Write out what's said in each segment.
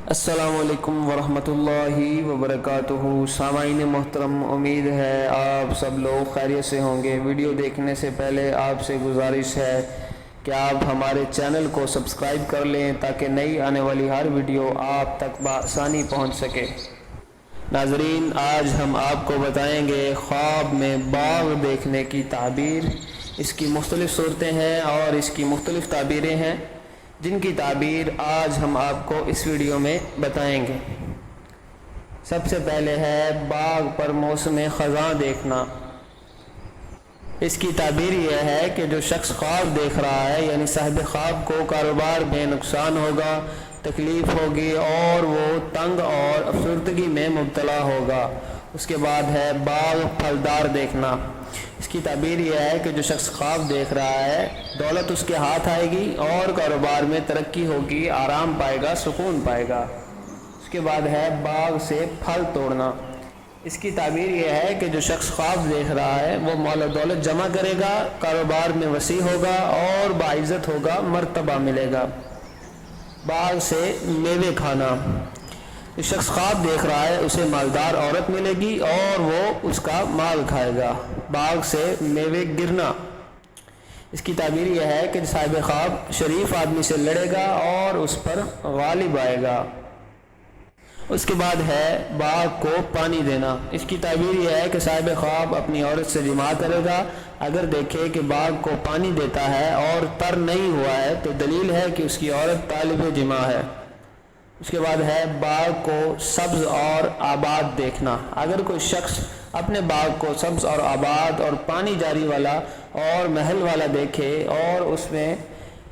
السلام علیکم ورحمۃ اللہ وبرکاتہ۔ سامعین محترم، امید ہے آپ سب لوگ خیریت سے ہوں گے۔ ویڈیو دیکھنے سے پہلے آپ سے گزارش ہے کہ آپ ہمارے چینل کو سبسکرائب کر لیں تاکہ نئی آنے والی ہر ویڈیو آپ تک بآسانی پہنچ سکے۔ ناظرین، آج ہم آپ کو بتائیں گے خواب میں باغ دیکھنے کی تعبیر۔ اس کی مختلف صورتیں ہیں اور اس کی مختلف تعبیریں ہیں جن کی تعبیر آج ہم آپ کو اس ویڈیو میں بتائیں گے۔ سب سے پہلے ہے باغ پر موسم خزاں دیکھنا۔ اس کی تعبیر یہ ہے کہ جو شخص خواب دیکھ رہا ہے، یعنی صاحب خواب کو کاروبار میں نقصان ہوگا، تکلیف ہوگی اور وہ تنگ اور افسردگی میں مبتلا ہوگا۔ اس کے بعد ہے باغ پھلدار دیکھنا۔ اس کی تعبیر یہ ہے کہ جو شخص خواب دیکھ رہا ہے، دولت اس کے ہاتھ آئے گی اور کاروبار میں ترقی ہوگی، آرام پائے گا، سکون پائے گا۔ اس کے بعد ہے باغ سے پھل توڑنا۔ اس کی تعبیر یہ ہے کہ جو شخص خواب دیکھ رہا ہے وہ مال و دولت جمع کرے گا، کاروبار میں وسیع ہوگا اور باعزت ہوگا، مرتبہ ملے گا۔ باغ سے میوے کھانا۔ جو شخص خواب دیکھ رہا ہے اسے مالدار عورت ملے گی اور وہ اس کا مال کھائے گا۔ باغ سے میوے گرنا۔ اس کی تعبیر یہ ہے کہ صاحب خواب شریف آدمی سے لڑے گا اور اس پر غالب آئے گا۔ اس کے بعد ہے باغ کو پانی دینا۔ اس کی تعبیر یہ ہے کہ صاحب خواب اپنی عورت سے جماع کرے گا، اگر دیکھے کہ باغ کو پانی دیتا ہے اور تر نہیں ہوا ہے تو دلیل ہے کہ اس کی عورت طالب جماع ہے۔ اس کے بعد ہے باغ کو سبز اور آباد دیکھنا۔ اگر کوئی شخص اپنے باغ کو سبز اور آباد اور پانی جاری والا اور محل والا دیکھے اور اس میں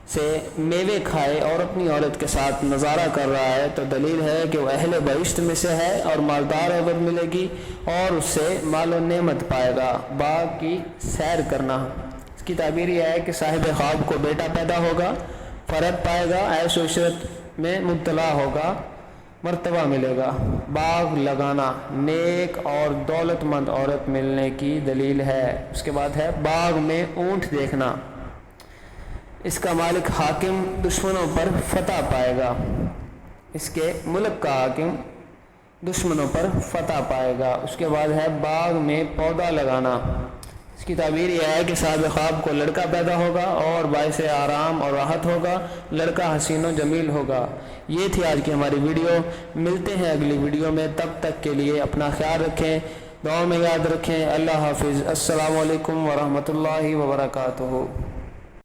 سے میوے کھائے اور اپنی عورت کے ساتھ نظارہ کر رہا ہے تو دلیل ہے کہ وہ اہل بہشت میں سے ہے اور مالدار عورت ملے گی اور اس سے مال و نعمت پائے گا۔ باغ کی سیر کرنا۔ اس کی تعبیر یہ ہے کہ صاحب خواب کو بیٹا پیدا ہوگا، فرد پائے گا، عیش و عشرت میں مبتلا ہوگا، مرتبہ ملے گا۔ باغ لگانا نیک اور دولت مند عورت ملنے کی دلیل ہے۔ اس کے بعد ہے باغ میں اونٹ دیکھنا۔ اس کا مالک حاکم دشمنوں پر فتح پائے گا۔ اس کے ملک کا حاکم دشمنوں پر فتح پائے گا۔ اس کے بعد ہے باغ میں پودا لگانا۔ اس کی تعبیر یہ ہے کہ صاحب خواب کو لڑکا پیدا ہوگا اور باعث آرام اور راحت ہوگا، لڑکا حسین و جمیل ہوگا۔ یہ تھی آج کی ہماری ویڈیو۔ ملتے ہیں اگلی ویڈیو میں، تب تک کے لیے اپنا خیال رکھیں، دعاؤں میں یاد رکھیں۔ اللہ حافظ۔ السلام علیکم ورحمۃ اللہ وبرکاتہ۔